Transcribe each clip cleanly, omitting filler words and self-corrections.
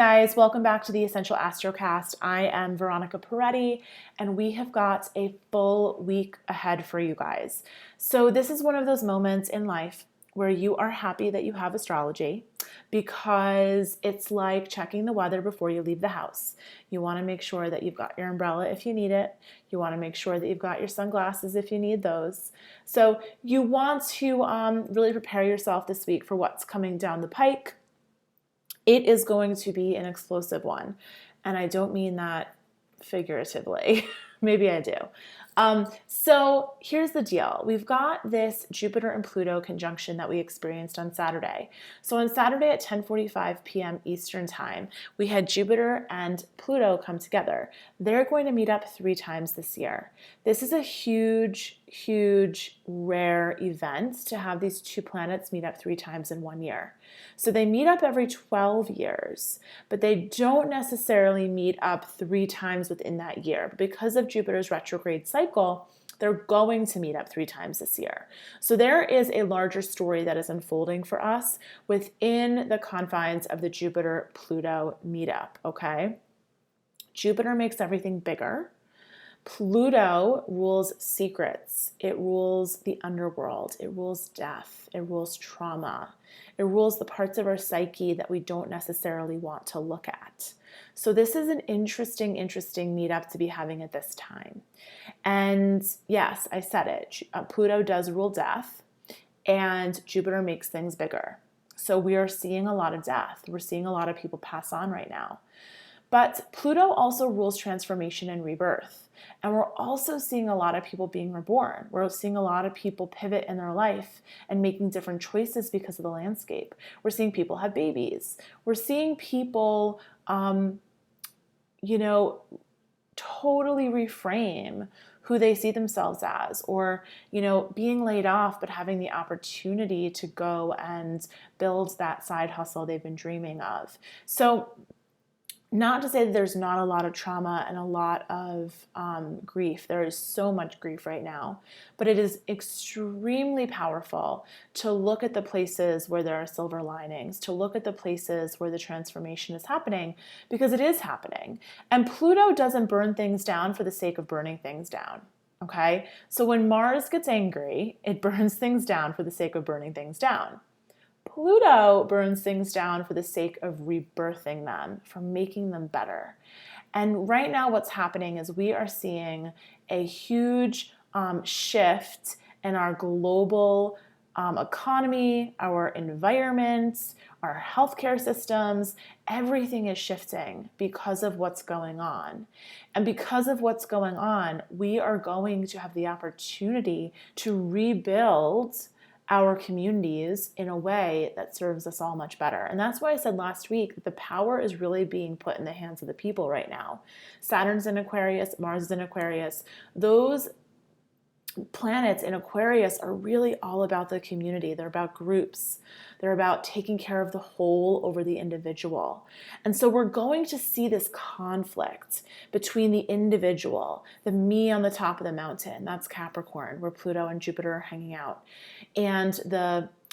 Guys, welcome back to the Essential Astrocast. I am Veronica Peretti, and we have got a full week ahead for you guys. So this is one of those moments in life where you are happy that you have astrology because it's like checking the weather before you leave the house. You want to make sure that you've got your umbrella if you need it. You want to make sure that you've got your sunglasses if you need those. So you want to really prepare yourself this week for what's coming down the pike. It is going to be an explosive one. And I don't mean that figuratively. Maybe I do. So here's the deal. We've got this Jupiter and Pluto conjunction that we experienced on Saturday. So on Saturday at 10:45 p.m. Eastern Time, we had Jupiter and Pluto come together. They're going to meet up 3 times this year. This is a huge, rare event to have these 2 planets meet up 3 times in 1 year. So they meet up every 12 years, but they don't necessarily meet up 3 times within that year. But because of Jupiter's retrograde cycle, they're going to meet up 3 times this year. So there is a larger story that is unfolding for us within the confines of the Jupiter-Pluto meetup, okay? Jupiter makes everything bigger. Pluto rules secrets. It rules the underworld. It rules death. It rules trauma. It rules the parts of our psyche that we don't necessarily want to look at. So this is an interesting meetup to be having at this time. And yes, I said it. Pluto does rule death, and Jupiter makes things bigger. So we are seeing a lot of death. We're seeing a lot of people pass on right now. But Pluto also rules transformation and rebirth. And we're also seeing a lot of people being reborn. We're seeing a lot of people pivot in their life and making different choices because of the landscape. We're seeing people have babies. We're seeing people, totally reframe who they see themselves as, or, being laid off, but having the opportunity to go and build that side hustle they've been dreaming of. So not to say that there's not a lot of trauma and a lot of grief. There is so much grief right now, but it is extremely powerful to look at the places where there are silver linings, to look at the places where the transformation is happening, because it is happening. And Pluto doesn't burn things down for the sake of burning things down. Okay? So when Mars gets angry, it burns things down for the sake of burning things down. Pluto burns things down for the sake of rebirthing them, for making them better. And right now what's happening is we are seeing a huge shift in our global economy, our environment, our healthcare systems. Everything is shifting because of what's going on. And because of what's going on, we are going to have the opportunity to rebuild our communities in a way that serves us all much better. And that's why I said last week that the power is really being put in the hands of the people right now. Saturn's in Aquarius, Mars is in Aquarius. Those planets in Aquarius are really all about the community. They're about groups. They're about taking care of the whole over the individual. And so we're going to see this conflict between the individual, the me on the top of the mountain, that's Capricorn, where Pluto and Jupiter are hanging out, and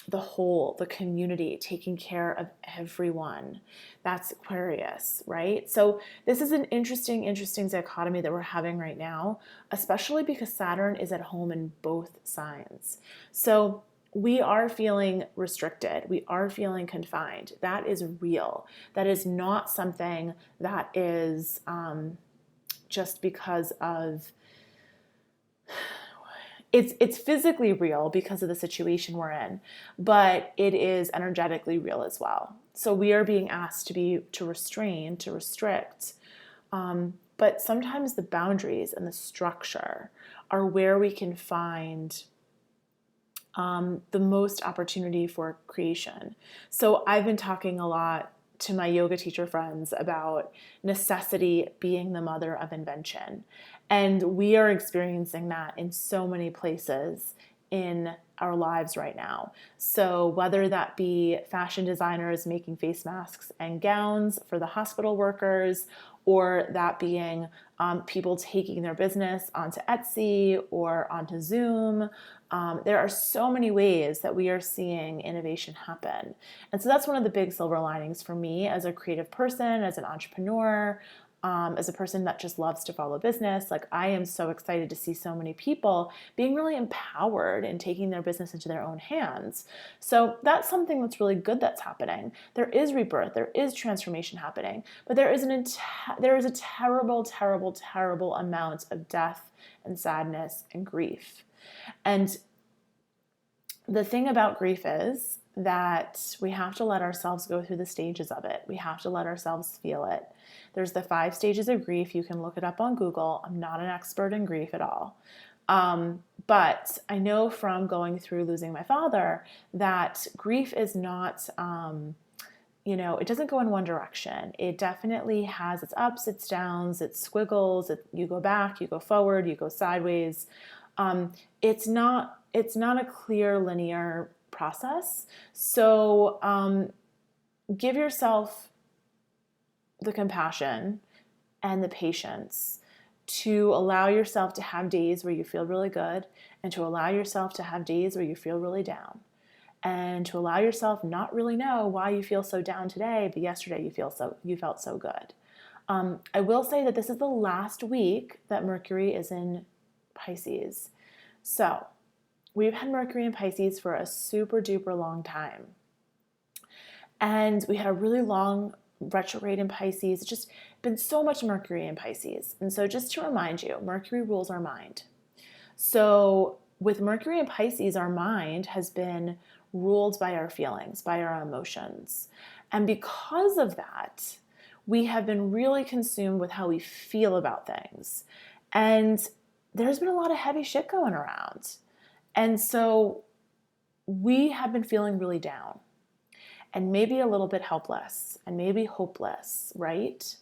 the whole, the community, taking care of everyone. That's Aquarius, right? So this is an interesting dichotomy that we're having right now, especially because Saturn is at home in both signs. So we are feeling restricted. We are feeling confined. That is real. That is not something that is just because of it's physically real because of the situation we're in, but it is energetically real as well. So we are being asked to restrain, to restrict, but sometimes the boundaries and the structure are where we can find the most opportunity for creation. So I've been talking a lot to my yoga teacher friends about necessity being the mother of invention. And we are experiencing that in so many places in our lives right now. So whether that be fashion designers making face masks and gowns for the hospital workers, or that being people taking their business onto Etsy or onto Zoom. There are so many ways that we are seeing innovation happen. And so that's one of the big silver linings for me as a creative person, as an entrepreneur, as a person that just loves to follow business. Like, I am so excited to see so many people being really empowered and taking their business into their own hands. So that's something that's really good that's happening. There is rebirth, there is transformation happening, but there is a terrible, terrible, terrible amount of death and sadness and grief. And the thing about grief is that we have to let ourselves go through the stages of it. We have to let ourselves feel it. There's the 5 stages of grief. You can look it up on Google. I'm not an expert in grief at all. But I know from going through losing my father that grief is not, it doesn't go in one direction. It definitely has its ups, its downs, its squiggles. You go back, you go forward, you go sideways. It's not a clear linear process. So give yourself the compassion and the patience to allow yourself to have days where you feel really good, and to allow yourself to have days where you feel really down, and to allow yourself not really know why you feel so down today, but yesterday you felt so good. I will say that this is the last week that Mercury is in Pisces. So we've had Mercury in Pisces for a super duper long time. And we had a really long retrograde in Pisces. It's just been so much Mercury in Pisces. And so just to remind you, Mercury rules our mind. So with Mercury in Pisces, our mind has been ruled by our feelings, by our emotions. And because of that, we have been really consumed with how we feel about things. And there's been a lot of heavy shit going around. And so we have been feeling really down, and maybe a little bit helpless, and maybe hopeless, right?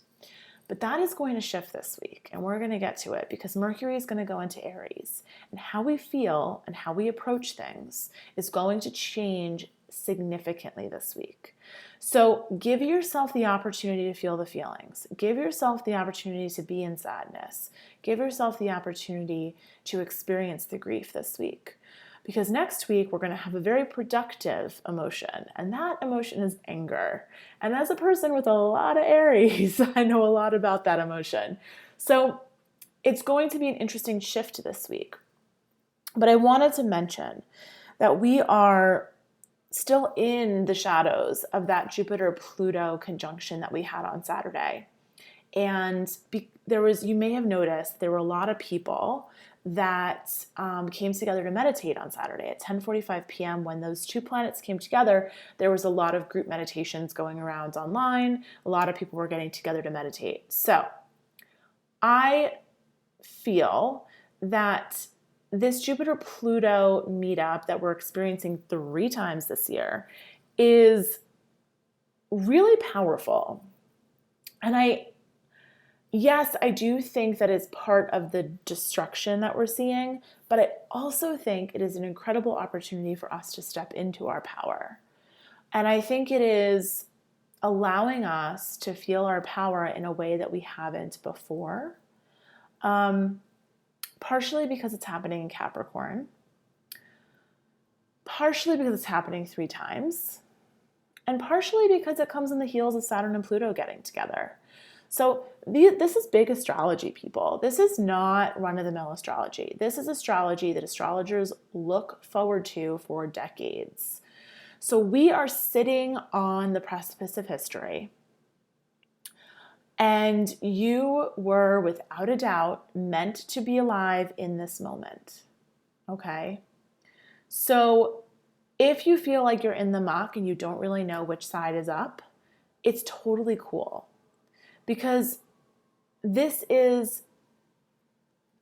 But that is going to shift this week, and we're going to get to it because Mercury is going to go into Aries, and how we feel and how we approach things is going to change significantly this week. So give yourself the opportunity to feel the feelings. Give yourself the opportunity to be in sadness. Give yourself the opportunity to experience the grief this week. Because next week, we're going to have a very productive emotion, and that emotion is anger. And as a person with a lot of Aries, I know a lot about that emotion. So it's going to be an interesting shift this week. But I wanted to mention that we are still in the shadows of that Jupiter-Pluto conjunction that we had on Saturday. And you may have noticed there were a lot of people that came together to meditate on Saturday at 10:45 p.m. When those two planets came together, there was a lot of group meditations going around online. A lot of people were getting together to meditate. So I feel that this Jupiter-Pluto meetup that we're experiencing 3 times this year is really powerful. And yes, I do think that it's part of the destruction that we're seeing, but I also think it is an incredible opportunity for us to step into our power. And I think it is allowing us to feel our power in a way that we haven't before, partially because it's happening in Capricorn, partially because it's happening 3 times, and partially because it comes on the heels of Saturn and Pluto getting together. So this is big astrology, people. This is not run-of-the-mill astrology. This is astrology that astrologers look forward to for decades. So we are sitting on the precipice of history. And you were, without a doubt, meant to be alive in this moment. Okay? So if you feel like you're in the muck and you don't really know which side is up, it's totally cool. Because this is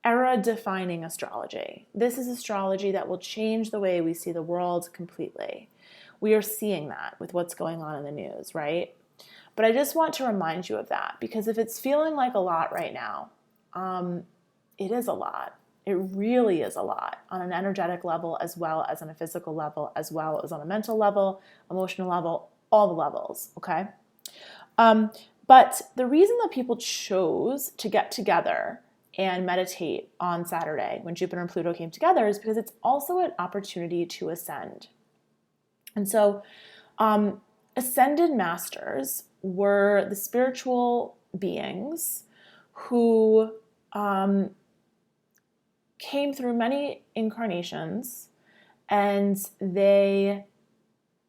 era-defining astrology. This is astrology that will change the way we see the world completely. We are seeing that with what's going on in the news, right? But I just want to remind you of that, because if it's feeling like a lot right now, it is a lot. It really is a lot on an energetic level, as well as on a physical level, as well as on a mental level, emotional level, all the levels, okay? But the reason that people chose to get together and meditate on Saturday when Jupiter and Pluto came together is because it's also an opportunity to ascend. And so ascended masters were the spiritual beings who came through many incarnations, and they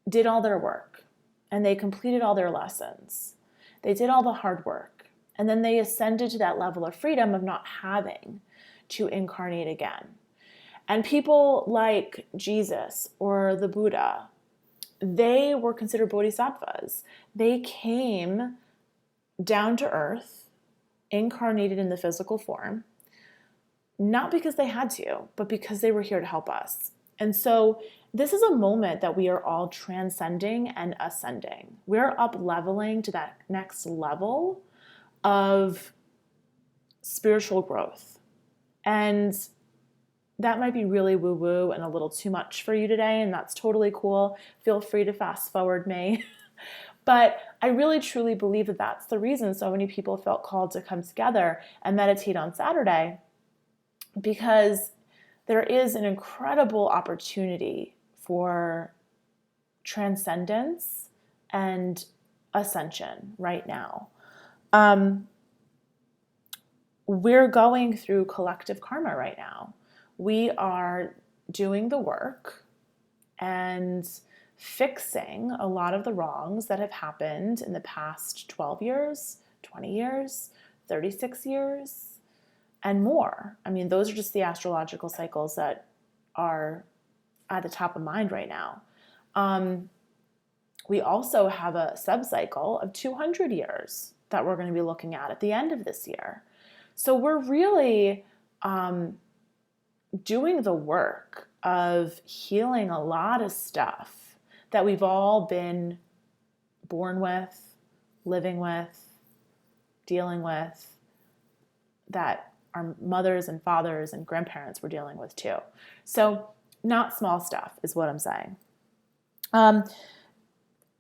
did all their work, and they completed all their lessons. They did all the hard work, and then they ascended to that level of freedom of not having to incarnate again. And people like Jesus or the Buddha, they were considered bodhisattvas. They came down to earth, incarnated in the physical form, not because they had to, but because they were here to help us. And so this is a moment that we are all transcending and ascending. We're up leveling to that next level of spiritual growth. And that might be really woo-woo and a little too much for you today, and that's totally cool. Feel free to fast forward me. But I really truly believe that that's the reason so many people felt called to come together and meditate on Saturday, because there is an incredible opportunity for transcendence and ascension right now. We're going through collective karma right now. We are doing the work and fixing a lot of the wrongs that have happened in the past 12 years, 20 years, 36 years, and more. I mean, those are just the astrological cycles that are at the top of mind right now. We also have a sub-cycle of 200 years that we're going to be looking at the end of this year. So we're really doing the work of healing a lot of stuff that we've all been born with, living with, dealing with, that our mothers and fathers and grandparents were dealing with too. So not small stuff is what I'm saying.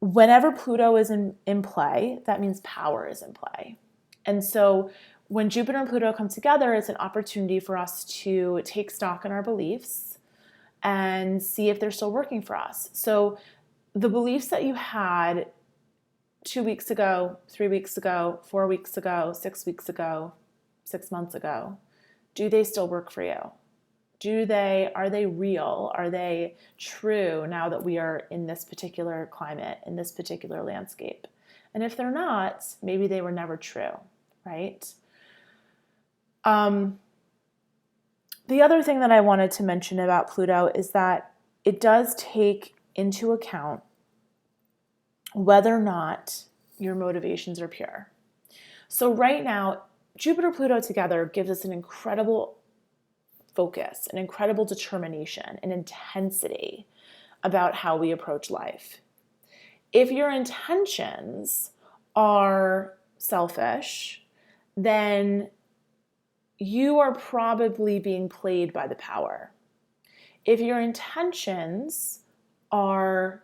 Whenever Pluto is in play, that means power is in play. And so when Jupiter and Pluto come together, it's an opportunity for us to take stock in our beliefs and see if they're still working for us. So the beliefs that you had 2 weeks ago, 3 weeks ago, 4 weeks ago, 6 weeks ago, 6 months ago, do they still work for you? Are they real? Are they true now that we are in this particular climate, in this particular landscape? And if they're not, maybe they were never true, right? The other thing that I wanted to mention about Pluto is that it does take into account whether or not your motivations are pure. So right now, Jupiter-Pluto together gives us an incredible focus, an incredible determination, an intensity about how we approach life. If your intentions are selfish, then you are probably being played by the power. If your intentions are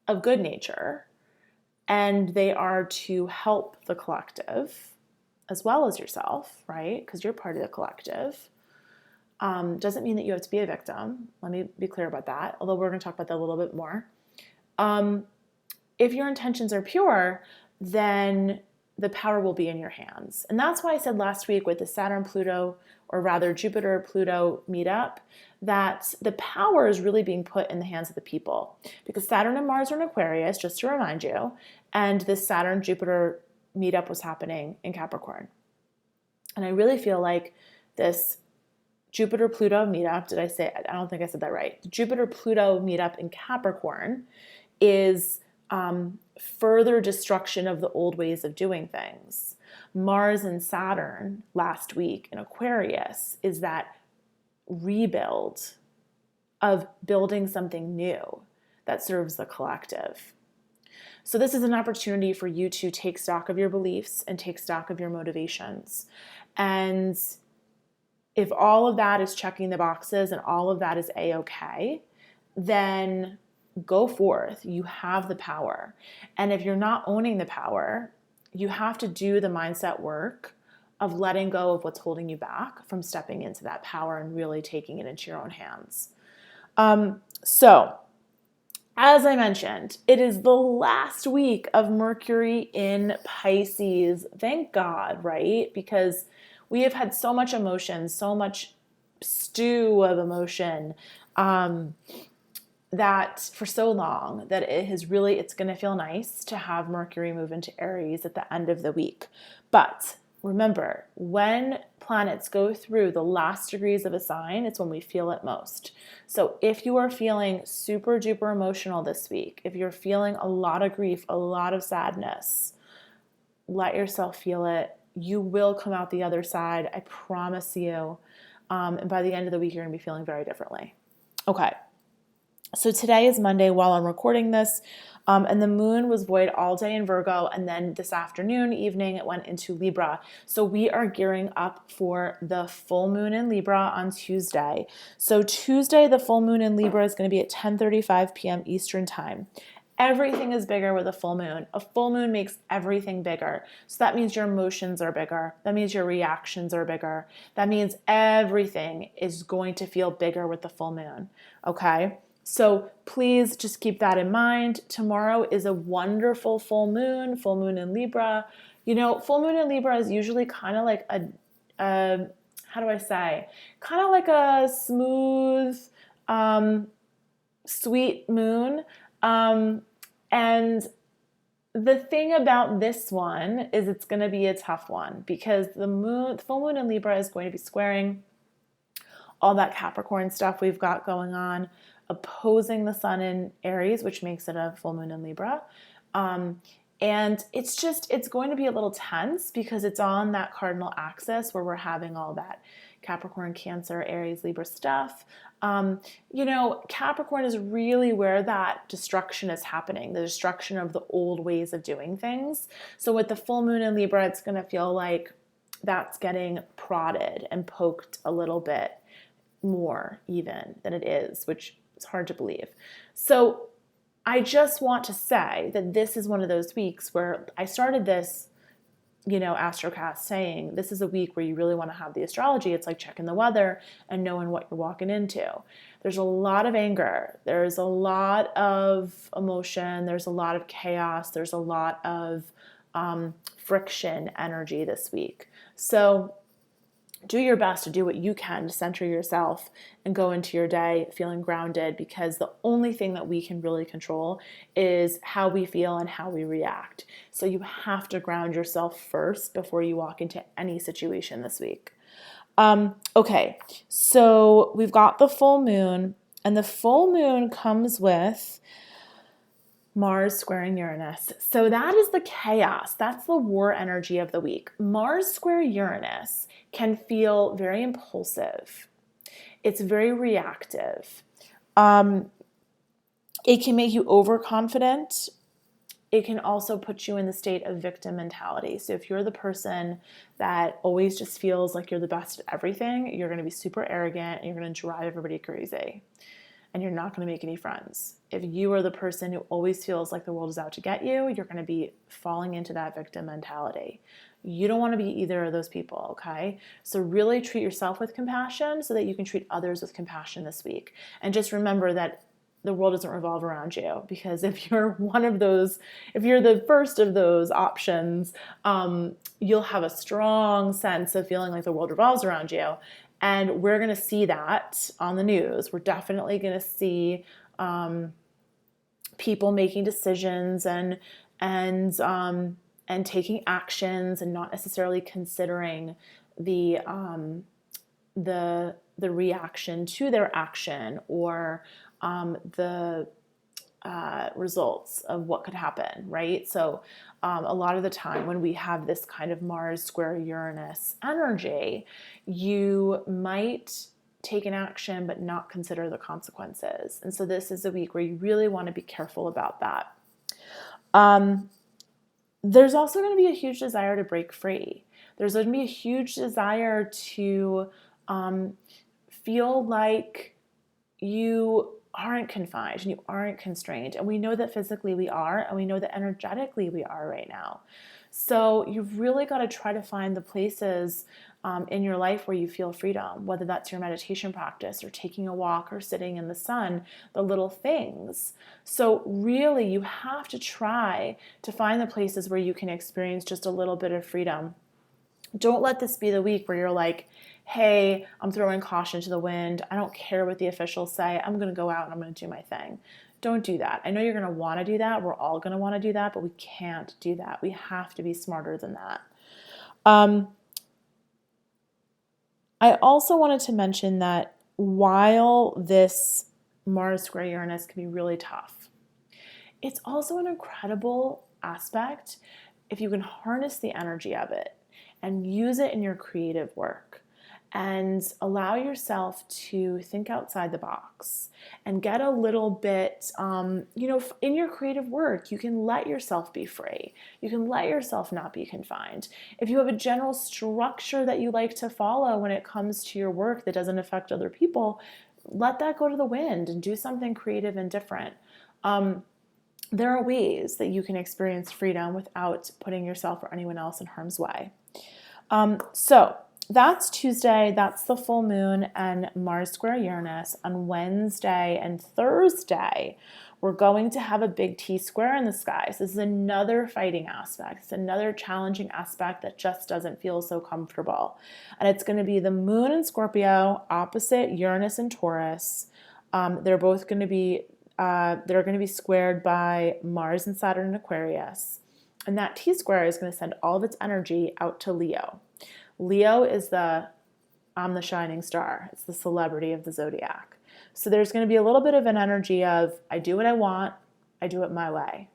of good nature and they are to help the collective as well as yourself, right? Because you're part of the collective. Doesn't mean that you have to be a victim. Let me be clear about that, although we're going to talk about that a little bit more. If your intentions are pure, then the power will be in your hands. And that's why I said last week with the Saturn-Pluto, or rather Jupiter-Pluto meetup, that the power is really being put in the hands of the people. Because Saturn and Mars are in Aquarius, just to remind you, and this Saturn-Jupiter meetup was happening in Capricorn. And I really feel like this Jupiter-Pluto meetup, did I say, I don't think I said that right. The Jupiter-Pluto meetup in Capricorn is further destruction of the old ways of doing things. Mars and Saturn last week in Aquarius is that rebuild of building something new that serves the collective. So this is an opportunity for you to take stock of your beliefs and take stock of your motivations. And if all of that is checking the boxes and all of that is a-okay, then go forth. You have the power. And if you're not owning the power, you have to do the mindset work of letting go of what's holding you back from stepping into that power and really taking it into your own hands. So, as I mentioned, it is the last week of Mercury in Pisces. Thank God, right? Because we have had so much emotion, so much stew of emotion, that for so long that it's going to feel nice to have Mercury move into Aries at the end of the week. But remember, when planets go through the last degrees of a sign, it's when we feel it most. So if you are feeling super duper emotional this week, if you're feeling a lot of grief, a lot of sadness, let yourself feel it. You will come out the other side. I promise you. And by the end of the week, you're going to be feeling very differently. Okay. So today is Monday while I'm recording this, and the moon was void all day in Virgo, and then this afternoon, evening, it went into Libra. So we are gearing up for the full moon in Libra on Tuesday. So Tuesday, the full moon in Libra is going to be at 10:35 p.m. Eastern Time. Everything is bigger with a full moon. A full moon makes everything bigger. So that means your emotions are bigger. That means your reactions are bigger. That means everything is going to feel bigger with the full moon. Okay? So please just keep that in mind. Tomorrow is a wonderful full moon in Libra. You know, full moon in Libra is usually kind of like how do I say? Kind of like a smooth, sweet moon. And the thing about this one is it's going to be a tough one because the full moon in Libra is going to be squaring all that Capricorn stuff we've got going on, opposing the sun in Aries, which makes it a full moon in Libra. And it's going to be a little tense because it's on that cardinal axis where we're having all that Capricorn, Cancer, Aries, Libra stuff. Capricorn is really where that destruction is happening, the destruction of the old ways of doing things. So with the full moon in Libra, it's going to feel like that's getting prodded and poked a little bit more even than it is, which is hard to believe. So I just want to say that this is one of those weeks where I started this, Astrocast saying this is a week where you really want to have the astrology. It's like checking the weather and knowing what you're walking into. There's a lot of anger. There's a lot of emotion. There's a lot of chaos. There's a lot of friction energy this week. So do your best to do what you can to center yourself and go into your day feeling grounded, because the only thing that we can really control is how we feel and how we react. So you have to ground yourself first before you walk into any situation this week. Okay, so we've got the full moon, and the full moon comes with Mars squaring Uranus. So that is the chaos. That's the war energy of the week. Mars square Uranus can feel very impulsive. It's very reactive. It can make you overconfident. It can also put you in the state of victim mentality. So if you're the person that always just feels like you're the best at everything, you're going to be super arrogant and you're going to drive everybody crazy. And you're not going to make any friends. If you are the person who always feels like the world is out to get you, you're going to be falling into that victim mentality. You don't want to be either of those people, okay? So really treat yourself with compassion so that you can treat others with compassion this week. And just remember that the world doesn't revolve around you, because if you're one of those, if you're the first of those options, you'll have a strong sense of feeling like the world revolves around you. And we're going to see that on the news. We're definitely going to see people making decisions and taking actions and not necessarily considering the reaction to their action or the results of what could happen, right? So a lot of the time when we have this kind of Mars square Uranus energy, you might take an action but not consider the consequences. And so this is a week where you really want to be careful about that. There's also going to be a huge desire to break free. There's going to be a huge desire to feel like you aren't confined and you aren't constrained. And we know that physically we are, and we know that energetically we are right now. So you've really got to try to find the places in your life where you feel freedom, whether that's your meditation practice or taking a walk or sitting in the sun, the little things. So really you have to try to find the places where you can experience just a little bit of freedom. Don't let this be the week where you're like, hey, I'm throwing caution to the wind. I don't care what the officials say. I'm going to go out and I'm going to do my thing. Don't do that. I know you're going to want to do that. We're all going to want to do that, but we can't do that. We have to be smarter than that. I also wanted to mention that while this Mars square Uranus can be really tough, it's also an incredible aspect if you can harness the energy of it and use it in your creative work and allow yourself to think outside the box and get a little bit, in your creative work, you can let yourself be free. You can let yourself not be confined. If you have a general structure that you like to follow when it comes to your work that doesn't affect other people, let that go to the wind and do something creative and different. There are ways that you can experience freedom without putting yourself or anyone else in harm's way. So that's Tuesday, that's the full moon and Mars square Uranus. On Wednesday and Thursday, we're going to have a big T-square in the sky. So this is another fighting aspect. It's another challenging aspect that just doesn't feel so comfortable. And it's going to be the moon in Scorpio opposite Uranus and Taurus. They're going to be squared by Mars and Saturn in Aquarius. And that T-square is going to send all of its energy out to Leo. Leo is I'm the shining star. It's the celebrity of the zodiac. So there's going to be a little bit of an energy of, I do what I want, I do it my way.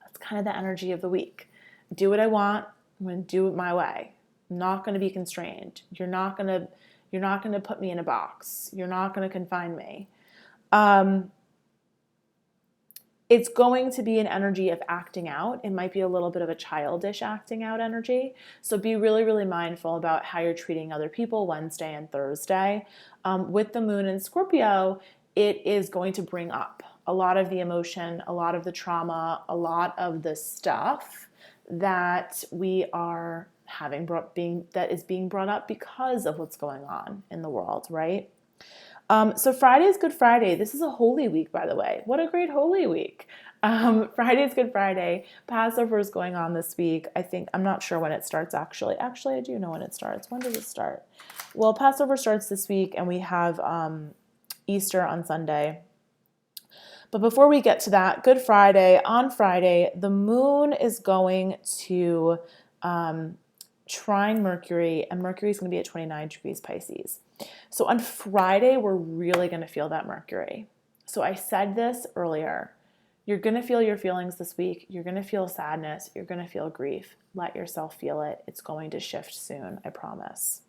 That's kind of the energy of the week. Do what I want, I'm going to do it my way. I'm not going to be constrained. You're not going to put me in a box. You're not going to confine me. It's going to be an energy of acting out. It might be a little bit of a childish acting out energy. So be really, really mindful about how you're treating other people Wednesday and Thursday. With the moon in Scorpio, it is going to bring up a lot of the emotion, a lot of the trauma, a lot of the stuff that we are that is being brought up because of what's going on in the world, right? So Friday is Good Friday. This is a holy week, by the way. What a great holy week. Friday is Good Friday. Passover is going on this week. I'm not sure when it starts, actually. Actually, I do know when it starts. When does it start? Well, Passover starts this week, and we have Easter on Sunday. But before we get to that, Good Friday, on Friday, the moon is going to trine Mercury, and Mercury is going to be at 29 degrees Pisces. So on Friday, we're really going to feel that Mercury. So I said this earlier. You're going to feel your feelings this week. You're going to feel sadness. You're going to feel grief. Let yourself feel it. It's going to shift soon, I promise.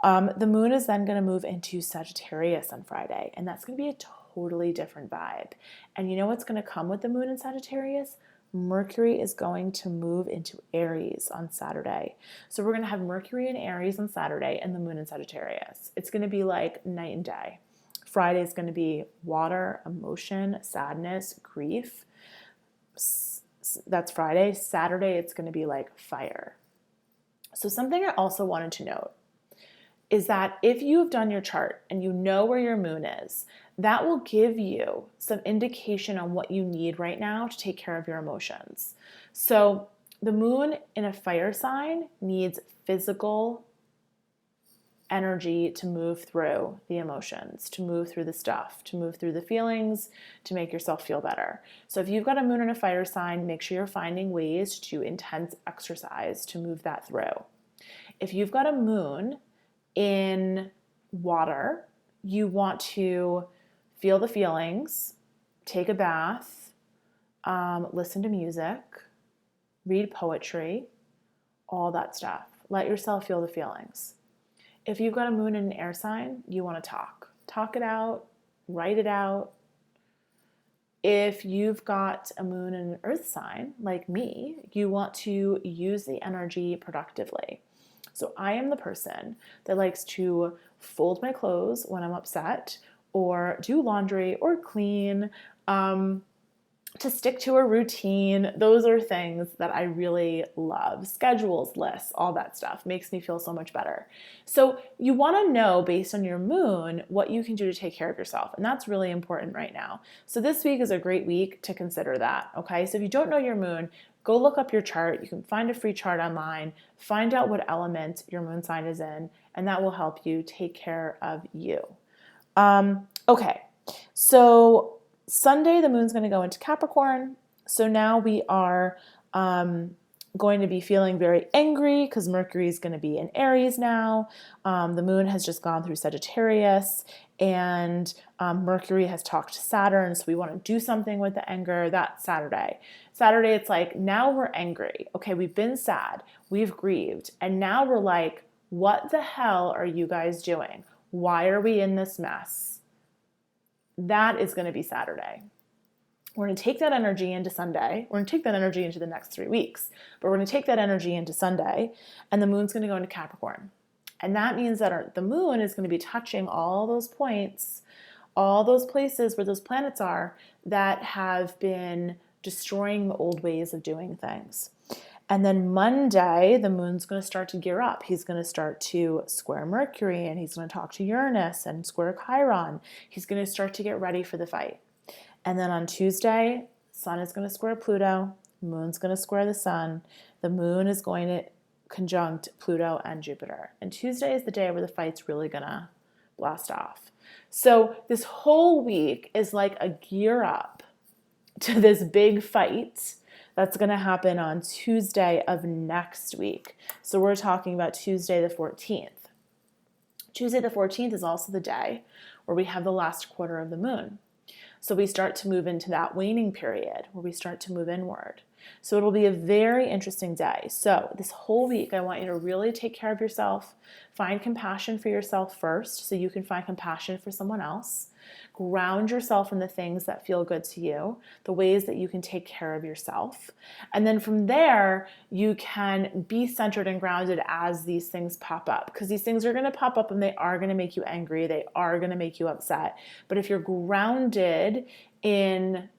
The moon is then going to move into Sagittarius on Friday, and that's going to be a totally different vibe. And you know what's going to come with the moon in Sagittarius? Mercury is going to move into Aries on Saturday. So we're going to have Mercury in Aries on Saturday and the moon in Sagittarius. It's going to be like night and day. Friday is going to be water, emotion, sadness, grief. That's Friday. Saturday, it's going to be like fire. So something I also wanted to note is that if you've done your chart and you know where your moon is, that will give you some indication on what you need right now to take care of your emotions. So the moon in a fire sign needs physical energy to move through the emotions, to move through the stuff, to move through the feelings, to make yourself feel better. So if you've got a moon in a fire sign, make sure you're finding ways to intense exercise to move that through. If you've got a moon in water, you want to feel the feelings, take a bath, listen to music, read poetry, all that stuff. Let yourself feel the feelings. If you've got a moon in an air sign, you want to talk it out, write it out. If you've got a moon in an earth sign, like me, you want to use the energy productively. So I am the person that likes to fold my clothes when I'm upset, or do laundry, or clean, to stick to a routine. Those are things that I really love. Schedules, lists, all that stuff makes me feel so much better. So you want to know, based on your moon, what you can do to take care of yourself. And that's really important right now. So this week is a great week to consider that. Okay. So if you don't know your moon, go look up your chart. You can find a free chart online, find out what element your moon sign is in, and that will help you take care of you. Okay. So Sunday, the moon's going to go into Capricorn. So now we are going to be feeling very angry because Mercury is going to be in Aries now. The moon has just gone through Sagittarius, and Mercury has talked to Saturn. So we want to do something with the anger. That's Saturday. Saturday, it's like, now we're angry. Okay, we've been sad. We've grieved. And now we're like, what the hell are you guys doing? Why are we in this mess? That is going to be Saturday. We're going to take that energy into Sunday. We're going to take that energy into the next 3 weeks, but we're going to take that energy into Sunday, and the moon's going to go into Capricorn. And that means that the moon is going to be touching all those points, all those places where those planets are that have been destroying the old ways of doing things. And then Monday, the moon's going to start to gear up. He's going to start to square Mercury, and he's going to talk to Uranus and square Chiron. He's going to start to get ready for the fight. And then on Tuesday, Sun is going to square Pluto. Moon's going to square the Sun. The moon is going to conjunct Pluto and Jupiter. And Tuesday is the day where the fight's really going to blast off. So this whole week is like a gear up to this big fight that's going to happen on Tuesday of next week. So we're talking about Tuesday the 14th. Tuesday the 14th is also the day where we have the last quarter of the moon. So we start to move into that waning period where we start to move inward. So it'll be a very interesting day. So this whole week, I want you to really take care of yourself. Find compassion for yourself first so you can find compassion for someone else. Ground yourself in the things that feel good to you, the ways that you can take care of yourself. And then from there, you can be centered and grounded as these things pop up, because these things are going to pop up and they are going to make you angry. They are going to make you upset. But if you're grounded in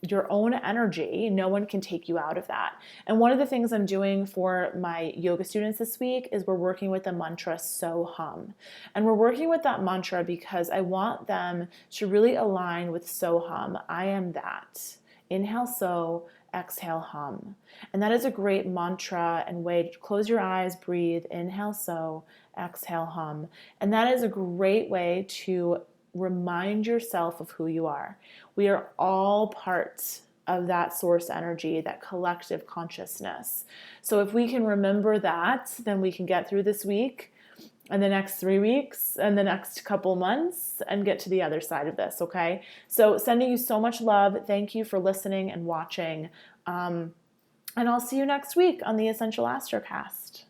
your own energy, no one can take you out of that. And one of the things I'm doing for my yoga students this week is we're working with the mantra So Hum. And we're working with that mantra because I want them to really align with So Hum. I am that. Inhale so, exhale hum. And that is a great mantra and way to close your eyes, breathe, inhale so, exhale hum. And that is a great way to remind yourself of who you are. We are all parts of that source energy, that collective consciousness. So if we can remember that, then we can get through this week and the next 3 weeks and the next couple months and get to the other side of this, okay? So sending you so much love. Thank you for listening and watching. And I'll see you next week on the Essential Astrocast.